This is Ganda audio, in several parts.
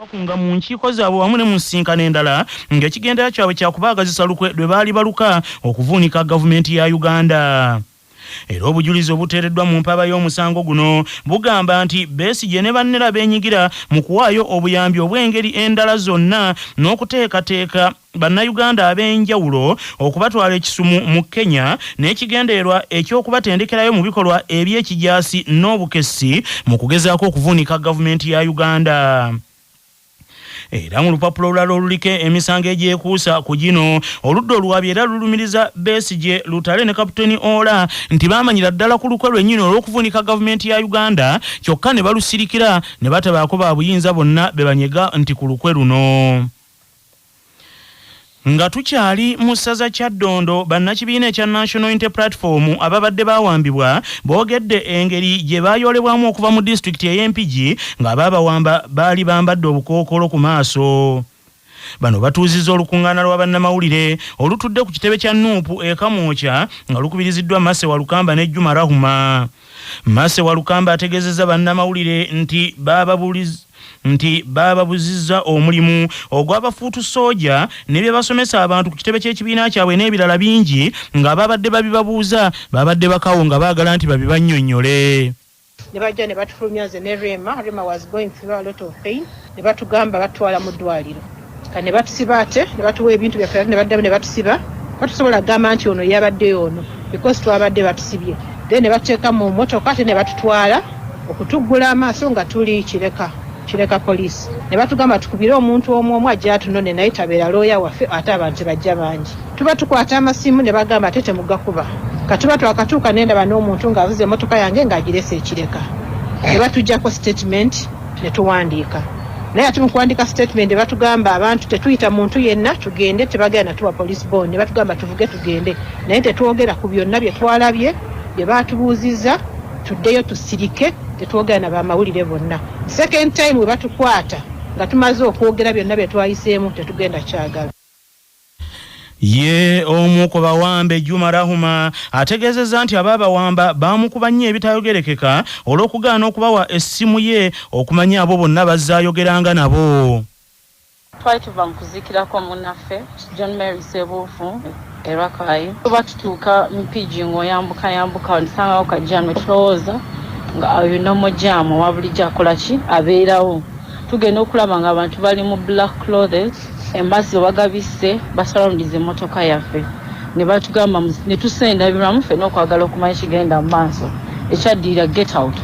bakunga mu nkiiko zaabwe wamu ne mu nsisinkano endala ng'ekigendera kyabwe kyakubaagazisa lukwe lwe baali baluka okuvuunika gavumenti ya Uganda. Era obujulizi obuteereddwa mu mpaba y'omusango guno bugamba nti Besigye ne bannera beenyigira mu kuwaayo obuyambi obw'engeri endala zonna n'okuteekateeka bannayuganda ab'enjawulo okubatwala ekisumu mu Kenya n'ekigendererwa ekyokubatendekerayo mu bikolwa eby'ekijaasi n'obukessi mu kugezaako okuvuunika gavumenti ya Uganda. Era mu lupapulo olulala oluliko emisango egyekuusa ku gino oludda oluwabi era lulumiriza Besigye Lutale ne Kapiteni Ola nti baamanyira ddala ku lukwe lwennyini olw'okuvuunika gavumenti ya Uganda kyokka ne balusirikira ne batabaako ba buyinza bonna be banyega nti ku lukwe luno. Nga tukyali mu ssaza Kyaddondo bannakibiina ekya National Unity Platform ababadde bawambibwa boogedde engeri gye baayolebwamu okuva mu disitulikiti ey'Empigi ng'abaabawamba baali bambadde obukookolo ku maaso. Bano batuuzizza olukuŋŋaana lwa bannamawulire olutudde ku kitebe kya Nuupu e Kamwokya nga lukubiriziddwa Mase Walukamba ne Juma Rahuma. Mase Walukamba ategeezezza bannamawulire nti bababuzizza omulimu ogw'abafuutu sooja ne bye basomesa abantu ku kitebe ky'ekibiina kyabwe n'ebirala bingi nga babadde babibabuuza babadde bakawo nga baagala nti babibannyonnyole. Ne bajja ne batufulumya nze ne Rema was going through a lot of pain ne batugamba batwala mu ddwaliro kane ne batusiba ate ne batuwa ebintu byaffe ne baddamu ne batusiba batusobola kugamba nti ono yabadde ono because twabadde batusibye then ne batuteeka mu mmotoka ate ne batutwala okutuggula amaaso nga tuli kireka poliisi ne batugamba tukubire omuntu omu ajja atunone naye tabeera looya waffe ate abantu bajja bangi tuba tukwata amasimu ne bagamba ate temugakuba katuba twakatuuka nendaba n'omuntu ng'avuze emmotoka yange ng'agirese ekireka ne batuggyako statement ne tuwandiika naye ate mu kuwandiika statement ne batugamba abantu tetuyita muntu yenna tugende tebagenda natuwa police bond ne batugamba tuvuge tugende naye tetwogera ku byonna bye twalabye bye baatubuuzizza tuddeyo tusirike tetwogera na bamawulire bonna. Second time we batukwata nga tumaze okwogera byonna bye twayiseemu tetugenda kyagala. Ye omu ku bawambe Juma Rahuma ategeezezza nti abaabawamba baamukuba nnyo ebitayogerekeka olw'okugaana okubawa essimu ye okumanya abo bonna bazzaayogeranga nabo. Twali tuva mu kuziikirako munnaffe John Mary Sebuufu Erakai tuba tutuuka Mpigi ng'oyambuka ndisangawo kajjamu tulowooza nga ayina mujjamu wa bulijjo akola ki abeerawo tugenda okulaba nga abantu bali mu black clothes embasi bagabise basarondize emmotoka yaffe ne batugamba ne tusenda ebiramu ffe n'okwagala okumanya kigenda mu maaso ekyaddirira get out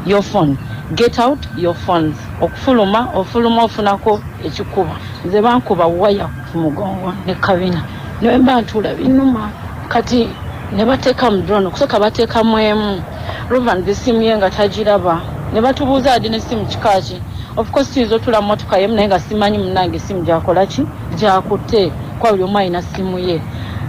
your phone get out your phones ofuluma ofunako ekikuba nze bankuba waya ku mugongo ne kabina ne mba ntula binuma kati ne bateeka mu drone kusooka bateekamu emu Rovan bisimu ye nga tagiraba ne batubuuza adi n'essimu kikaaki of course tuyinza otula mmotoka yemu naye nga simanyi munnange essimu gyakola ki gyakutte kwa buli omu alina ssimu ye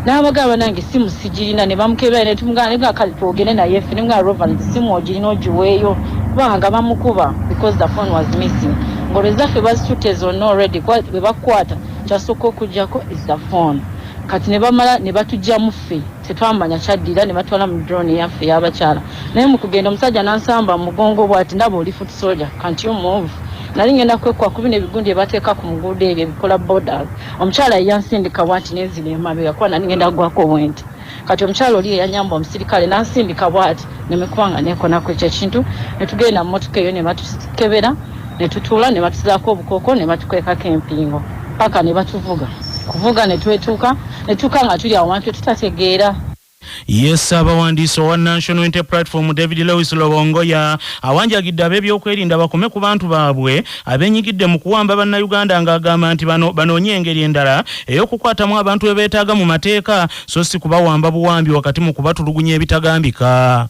n'abagamba nange essimu sigirina ne bamukebera ne tumugamba nga kale twogere naye ffe ne mugamba Rovan essimu ogirina ogiweeyo kubanga bamukuba because the phone was missing ng'olwezaffe bazitutte zonna already bwe bakwata kyasooka okuggyako is the phone kati ne bamala ne batugyamu ffe tetwamanya kyaddira ne batwala mu drone yaffe y'abakyala naye mu kugenda omusajja n'ansamba mu mugongo bw'ati ndaba oli foot soldier can't you move nali ngenda kwekwa ku bino ebigundi bye bateeka ku muguudo ebyo ebikola borders omukyala yansindika bw'ati n'enzira emabega kuba nali ngenda gwako bwenti kati omukyala oli yanyamba omusirikale n'ansindika bw'ati nemekubanga neekonako ekyo ekintu ne tugenda mu mmotoka eyo ne batukebera ne tutuula ne batuzaako obukooko ne batukwekako empingo paka ne batuvuga kuvuga ne twetuuka nga tuli awo wantu tutategeera. Yes, abawandiisi owa National Unity Platform David Lewis Lobongoya awanjagidde ab'ebyokwerinda bakome ku bantu baabwe abeenyigidde mu kuwamba bannayuganda ng'agamba nti banoonye engeri endala ey'okukwatamu abantu be beetaaga mu mateeka so si kubawamba buwambi wakati mu kubatulugunya ebitagambika.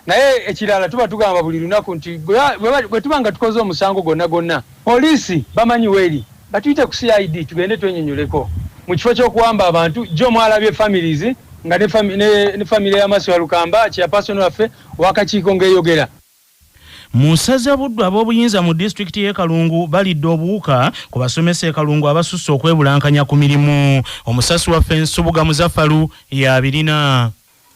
Naye ekirala tuba tugamba buli lunaku nti bwe tuba nga tukoze omusango gonna poliisi bamanyi weeri batuyite ku CID tugende twenyonyoleko mu kifo ky'okuwamba abantu jo mwalabye families nga ne family ya Mase Walukamba chairperson waffe wakakiiko ng'eyogera. Mu ssaza Buddu ab'obuyinza mu disitulikiti y'e Kalungu balidde obuwuka ku basomesa e Kalungu abasusse okwebulankanya ku mirimu. Omusasi waffe Nsubuga Muzaffalu y'abirina.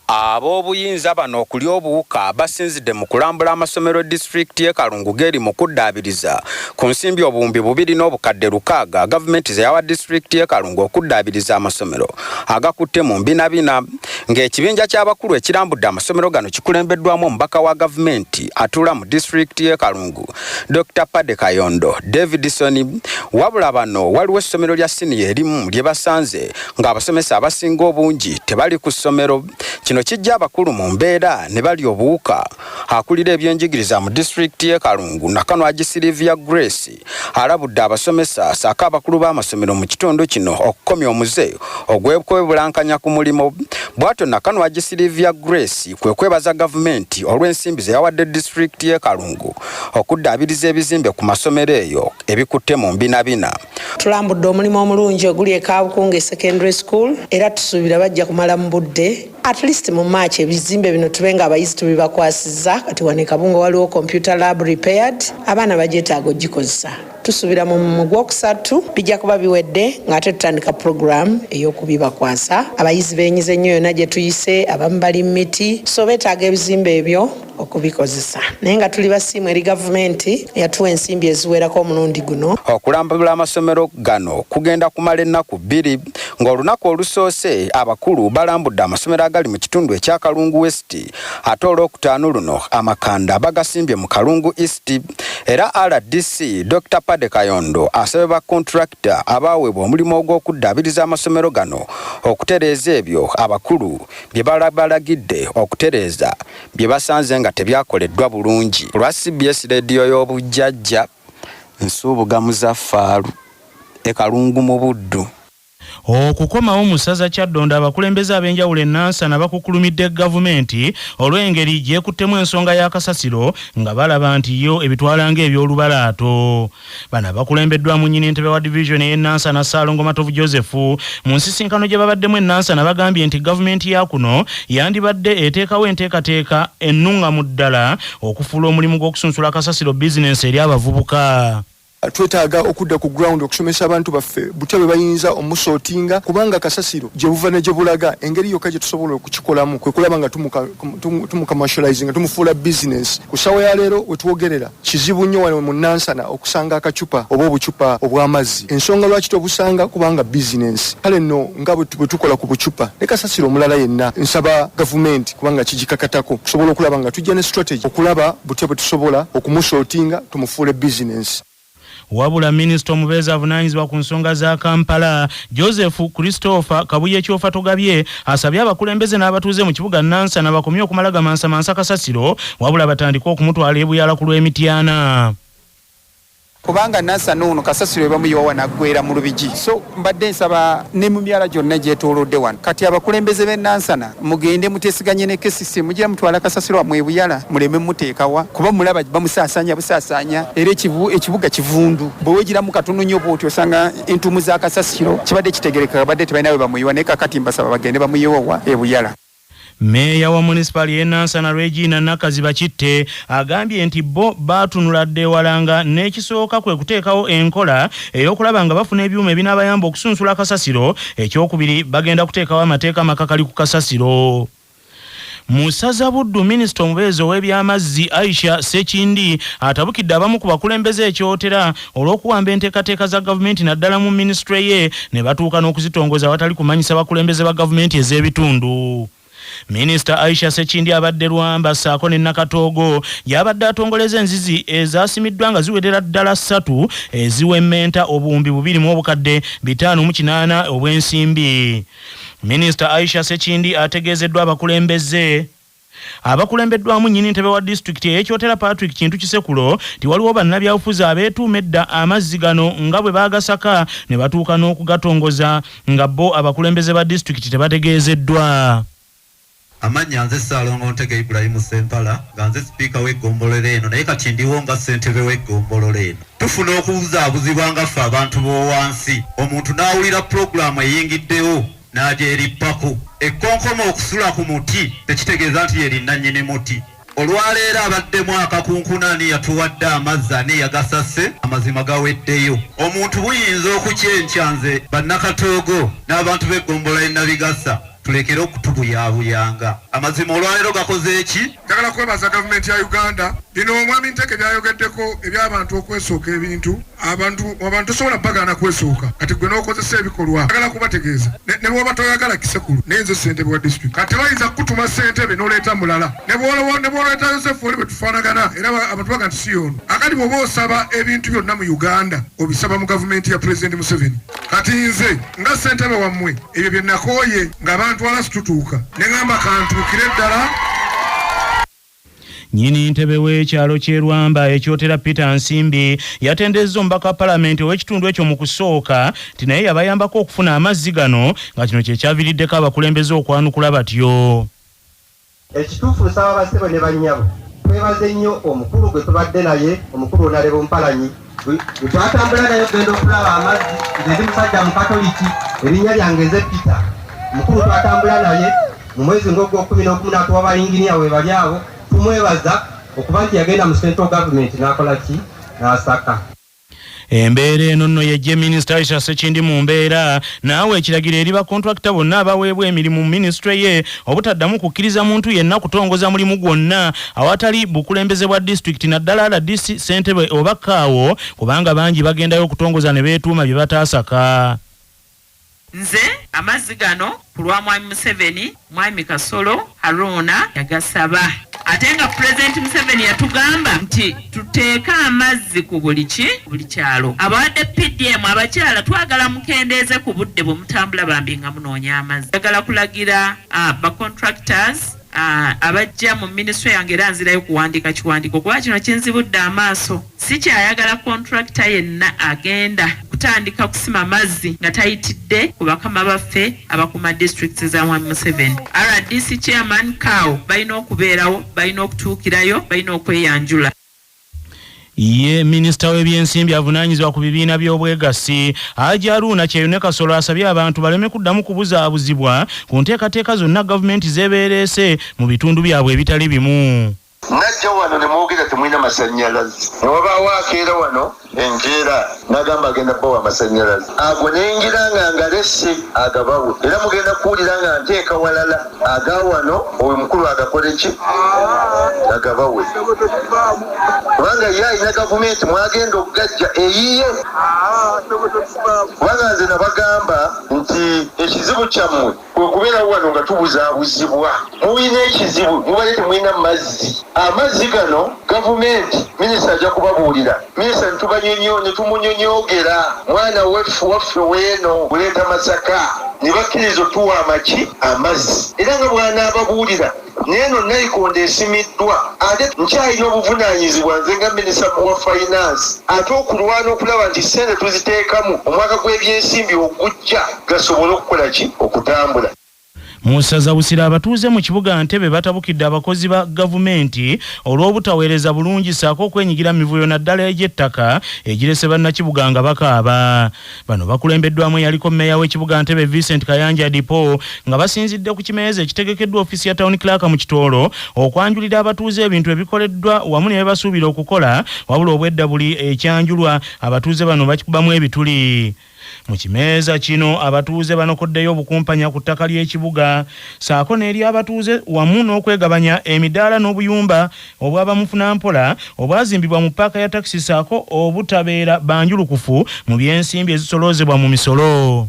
Ab'obuyinza bano okuli obuwuka basinzidde mu kulambula amasomero disitulikiti y'e Kalungu g'eri mu kuddaabiriza ku nsimbi obuwumbi 2.6 gavumenti ze yawa disitulikiti y'e Kalungu okuddaabiriza amasomero agakutte mu mbinabina, ng'ekibinja ky'abakulu ekirambudde amasomero gano kikulembeddwamu omubaka wa gavumenti atuula mu disitulikiti y'e Kalungu Dr. Pade Kayondo Davidson. Wabula bano waliwo essomero lya siniya erimu lye basanze ng'abasomesa abasinga obungi tebali ku ssomero. Kino kijja abakulu mu mbeera ne bali obuwuka. Akulira ebyenjigiriza mu disitulikiti y'e Kalungu Nakano Silvia Grace alabudde abasomesa saaka abakulu b'amasomero mu kitundu kino okukomya omuze ogw'okwebulankanya ku mulimo. Bw'atyo Nakano Silvia Grace kwe kwebaza gavumenti olw'ensimbi ze yawadde disitulikiti y'e Kalungu okuddaabiriza ebizimbe ku masomero eyo ebikutte mu mbinabina. Tulambudde omulimu omulungi oguli e Kabukunge Secondary School era tusuubira bajja kumala mu budde at least mu March ebizimbe bino tubenga abayizi tubibakwasizza. Kati wane Kabungo waliwo computer lab repaired, abaana bajeetaaga ogikozesa. Tusuubira mu gwokusatu bijja kuba biwedde ng'ate tutandika program ey'okubibakwasa. Abayizi beenyize nnyo yonna gye tuyise, abamu bali miti, so beetaaga ebizimbe ebyo okubikozesa. Naye nga tuli basiimu eri gavumenti yatuwa ensimbi eziwerako omulundi guno. Okulambula amasomero gano kugenda kumala ennaku 2 ng'olunaku olusoose abakulu balambudde amasomero agali mu kitundu ekya Kalungu West, ate olwokutaano luno amakanda bagasimbye mu Kalungu East. Era RDC Dr. Pade Kayondo asaba ba contractor abaweebwa omulimu ogw'okuddaabiriza amasomero gano okutereeza ebyo abakulu bye balagidde okutereeza bye basanze nga tebyakoleddwa bulungi. Lwa CBS Radio y'obujjajja Nsuubuga Muzaffaaru e Kalungu mu Buddu. Okukomawo mu ssaza Kyaddondo abakulembeze ab'enjawulo ennansana bakukulumidde gavumenti olw'engeri gyekuttemu ensonga ya kasasiro nga balaba nti yo ebitwala ng'ebyolubalaato. Bano bakulembeddwamu nnyini ntebe wa division y'ennansana Ssaalongo Matovu Joseph mu nsisinkano gye babaddemu ennansana bagambye nti gavumenti ya kuno yandibadde eteekawo enteekateeka ennungamu ddala okufuula omulimu gw'okusunsula kasasiro bizinensi eri abavubuka. Twetaaga okudda ku ground okusomesa abantu baffe butebe bayinza omusootinga kubanga kasasiro gye buva ne gye bulaga engeri yokka gye tusobola okukikolamu kwe kulaba nga tumucommercializing tumufuula business. Ku ssaawa ya leero we twogerera kizibu nnyo wano mu Nansana okusanga akacupa oba obucupa obw'amazzi. Ensonga lwaki tobusanga kubanga business. Kale nno nga bwe tukola ku bucupa ne kasasiro omulala yenna nsaba gavumenti kubanga kigikakatako tusobola okulaba nga tujja ne strategy okulaba butebe tusobola okumusootinga tumufuule business. Wabula minisita omubeezi avunaanyizibwa ku nsonga za Kampala Joseph Christopher Kabuye Kyofa Togabye asabye abakulembeze n'abatuuze mu kibuga Nansana bakomye okumala gamansa kasasiro wabula batandika okumutwala ebuyala ku lw'emityana. Kubanga Nansana ono kasasiro bamuyiwa naggweera mu Lubigi. So mbadde nsaba ne mu myala gyonna gyetoolodde wano. Kati abakulembeze b'e Nansana mugende muteesiganye ne KCC mujja mutwala kasasiro wamwe ebuyala muleme muteekawa kuba mulaba busaasanya era ekibuga kivundu. Bwe wegiramu katono nnyo bw'oti osanga entumu za kasasiro kibadde kitegerekeka badde tebalina we bamuyiwa naye kakati mbasaba bagende bamuyiwa ebuyala. Meya wa municipal y'e Nansana Regina Nakaziba Kitte agambye nti bo batunuladde walanga n'ekisooka kwe kuteekawo enkola ey'okulaba nga bafuna ebyuma ebinaabayamba okusunsula kasasiro. Ekyokubiri bagenda kuteekawo amateeka makakali ku kasasiro. Mu ssaza Buddu minisita omubeezi ow'ebyamazzi Aisha Sekindi atabukidde abamu ku bakulembeze ekyotera olw'okuwamba enteekateeka za gavumenti naddala mu minisitule ye ne batuuka n'okuzitongoza awatali kumanyisa bakulembeze ba gavumenti ez'ebitundu. Minisita Aisha Sekindi abadde Lwamba ssaako ne Nakatoogo yabadde atongoleza enzizi ezasimiddwa nga ziwerera ddala 3 eziwemmenta obuwumbi 2,580 obw'ensimbi. Minisita Aisha Sekindi ategeezeddwa abakulembeddwamu nnyini ntebe wa disitulikiti ey'Ekyotera Patrick Kintu Kisekulo ti waliwo bannabyabufuzi abeetuuma edda amazzi gano nga bwe baagasaka ne batuuka n'okugatongoza nga bo abakulembeze ba disitulikiti tebategeezeddwa. Amanya nze Ssaalongo Ntege Ibrahim Sempala nga nze sipiika w'eggombolola eno naye kati ndiwo nga ssentebe w'eggombolola eno. Tufuna okubuzaabuzibwa nga ffe abantu b'owansi omuntu n'awulira pulogulaamu eyingiddewo n'agyerippako. Ekkonkoma okusula ku muti tekitegeeza nti yerinnannyini muti. Olwaleero abaddemu akakunkunaani yatuwadde amazzi ani yagasase amazima gaweddeyo. Omuntu buyinza okukyenkyanze bannakatoogo n'abantu b'eggombolola e Nabigasa tulekere okutubuyabuyanga. Amazima olwaleero gakoze eki? Njagala kwebaza gavumenti ya Uganda. Bino omwami Ntege byayogeddeko eby'abantu okwesooka ebintu. Abantu tosobola bagana kwesooka. Kati gwe n'okozesa ebikolwa. Njagala kubategeeza. Ne bw'oba toyagala Kisekulu n'enze ssentebe wa district. Kati bayinza kutuma ssentebe n'oleeta mulala. Ne bw'oleeta Yosefu oli bwe tufaanagana era abantu baga nti si ono. Akati bw'oba osaba ebintu byonna mu Uganda obisaba mu gavumenti ya President Museveni. Kati nze nga ssentebe wammwe ebyo bye nakooye ng'abantu alasitutuuka ne ngamba kantuukire ddala. Nyini ntebe w'ekyalo ky'e Rwamba ekyotera Peter Nsimbi yatendezza omubaka wa palamenti ow'ekitundu ekyo mu kusooka nti naye yabayambako okufuna amazzi gano nga kino kye kyaviiriddeko abakulembeze okwanukula batyo. Ekituufu nsaba abasebo ne bannyabo twebaze nnyo omukulu gwe tubadde naye omukulu Onalebo Mpalanyi bwe twatambula naye genda okulaba amazzi nze ndi musajja mukatoliki erinnya lyange nze Peter omukulu twatambula naye mu mwezi ng'ogw'okumi n'atuwa bayinginiya we bali awo tumwebaza okuba nti yagenda mu central government n'akola ki n'asaka. Embeera eno nno yejje minisita Aisha Ssekindi mu mbeera naawe ekiragiro eri bakontrakita bonna abaweebwa emirimu mu minisitule ye obutaddamu kukkiriza muntu yenna kutongoza mulimu gwonna awatali bukulembeze bwa disitulikiti naddala RDC ssentebe oba kaawo kubanga bangi bagendayo okutongoza ne beetuuma bye bataasaka. Nze amazzi gano ku lwa Mwami Museveni, Mwami Kasolo, Haruna yagasaba. Ate nga President Museveni yatugamba nti tuteeka amazzi ku buli kyalo. Abawadde PDM abakyala twagala mukendeeze ku budde bwe mutambula bambi nga munoonya amazzi. Twagala kulagira ba contractors abajja mu ministry yange era nzirayo kuwandika kiwandiko kuba kino kinzibudde amaaso. Si kyayagala contractor yenna agenda kutandika kusima amazzi nga tayitidde ku bakama baffe abakuma districts za Mwami Museveni. RDC chairman Kao balina okubeerawo, balina okutuukirayo, balina okweyanjula. Ye minisita w'ebyensimbi avunaanyizibwa ku bibiina by'obwegassi Haji Haruna Kyeyune Kasolo asabye abantu baleme kuddamu kubuzaabuzibwa ku nteekateeka zonna gavumenti zeebeereese mu bitundu byabwe ebitali bimu. Najja wano ne mwogera temulina masannyalaze. Ne wabaawo akeera wano enkeera n'agamba agenda kubawa amasannyalaze. Ago n'engira nga ngalesse agabawe. Era mugenda kuwulira nga nteeka walala aga wano oyo mukulu agakole ki? Agabawe. Kubanga ye alina gavumenti mwagenda okugajja eyiye. Kubanga nze nabagamba nti ekizibu kyammwe kwe kubeera wano nga tubuzaabuzibwa. Muyina ekizibu mubale temulina mazzi. Amazzi gano gavumenti minisita ajja kubabuulira. Minisita ne tumunyonyogera mwana waffe weeno kuleeta Masaka ne bakkiriza otuwa amaki amazzi. Era nga bw'anaababuulira neeno Nayikondo esimiddwa ate nkyalina obuvunaanyizibwa nze nga minisita wa finance ate okulwana okulaba nti ssente tuziteekamu omwaka gw'ebyensimbi ogujja gasobole okukola ki okutambula. Musaza Busira abatuuze mu kibuga Ntebe batabukidde abakozi ba gavumenti olw'obutaweereza bulungi saako okwenyigira mivuyo naddala egy'ettaka egirese bannakibuga nga bakaaba. Bano bakulembeddwamu yaliko mmeeya w'ekibuga Ntebe Vincent Kayanja Dipo nga basinzidde ku kimeeza ekitegekeddwa ofiisi ya Town Clerk mu Kitoolo okwanjulira abatuuze ebintu ebikoleddwa wamu ne basuubira okukola wabula obwedda buli ekyanjulwa abatuuze bano bakikubamu ebituli. Mu kimeeza kino abatuuze banokoddeyo obukumpanya ku ttaka ly'ekibuga saako n'eri abatuuze wamu n'okwegabanya emidaala n'obuyumba obw'abamufunampola obwazimbibwa mu paaka ya takisi saako obutabeera banjulukufu mu byensimbi ezisoloozebwa mu misolo.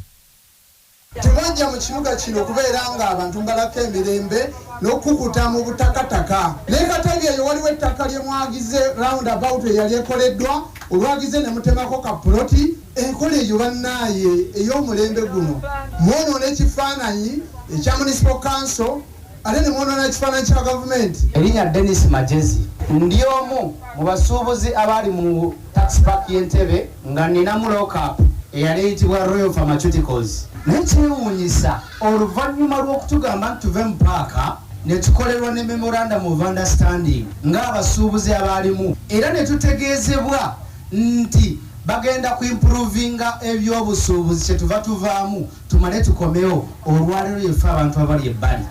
Tebajja mu kibuga kino okubeera nga abantu mbalako emirembe n'okukuta mu butakataka. Naye Katege eyo waliwo ettaka lye mwagize roundabout eyali ekoleddwa olwagize ne mutemako ka ploti. Enkola eyo bannaaye ey'omulembe guno mwonoona ekifaananyi ekya municipal council ate ne mwonoona ekifaananyi kya gavumenti. Erinnya Dennis Majezi ndi omu mu basuubuzi abali mu tax park y'Entebbe nga ninamu lockup eyali eyitibwa Royal Pharmaceuticals. Naye kyewuunyisa oluvannyuma lw'okutugamba nti tuve mu paaka ne tukolerwa ne memorandum of understanding ng'abasuubuzi abalimu era ne tutegeezebwa nti bagenda kuimprovinga ebyobusuubuzi kye tuva tuvaamu tumale tukomewo olwaleero yefe abantu abali ebbali.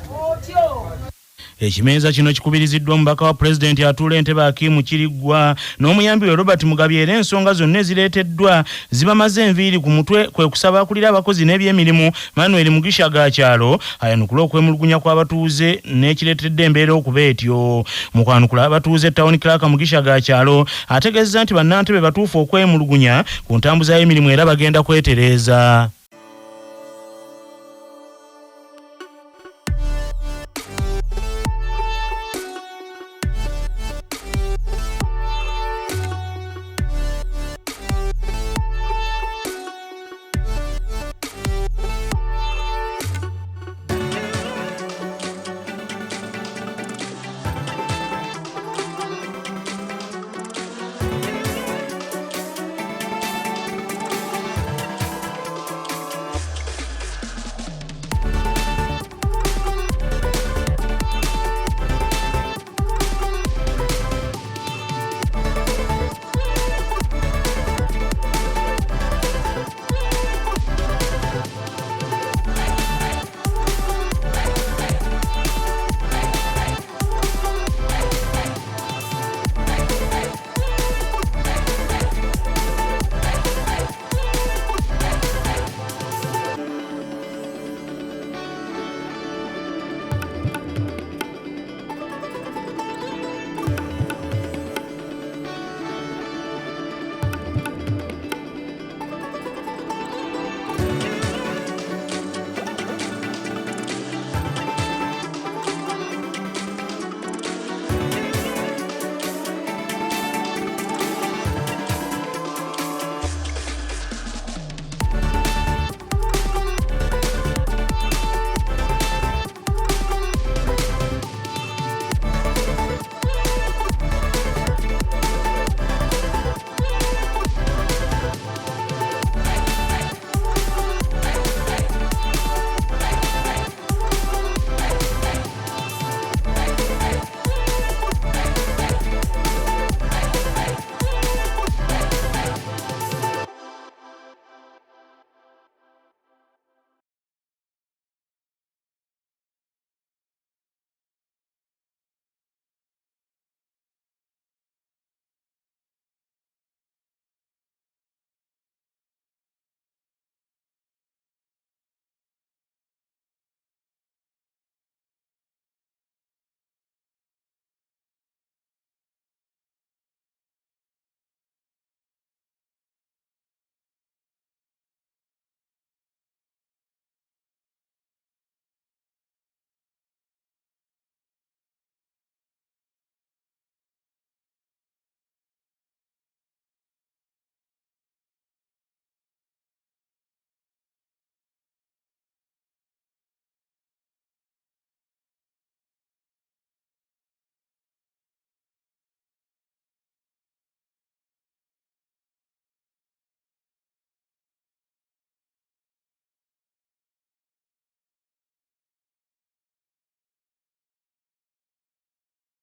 Ekimeeza kino kikubiriziddwa omubaka wa pulezidenti atuula Entebbe Hakimu Kirigwa n'omuyambi we Robert Mugabi era ensonga zonna ezireeteddwa zibamaze enviiri ku mutwe kwe kusaba akulira abakozi n'ebyemirimu Manuel Mugisha Gakyalo ayanukula okwemulugunya kw'abatuuze n'ekireetedde embeera okuba etyo. Mu kwanukula abatuuze Town Clerk Mugisha Gakyalo ategeezezza nti bannantebe batuufu okwemulugunya ku ntambuza y'emirimu era bagenda kwetereeza.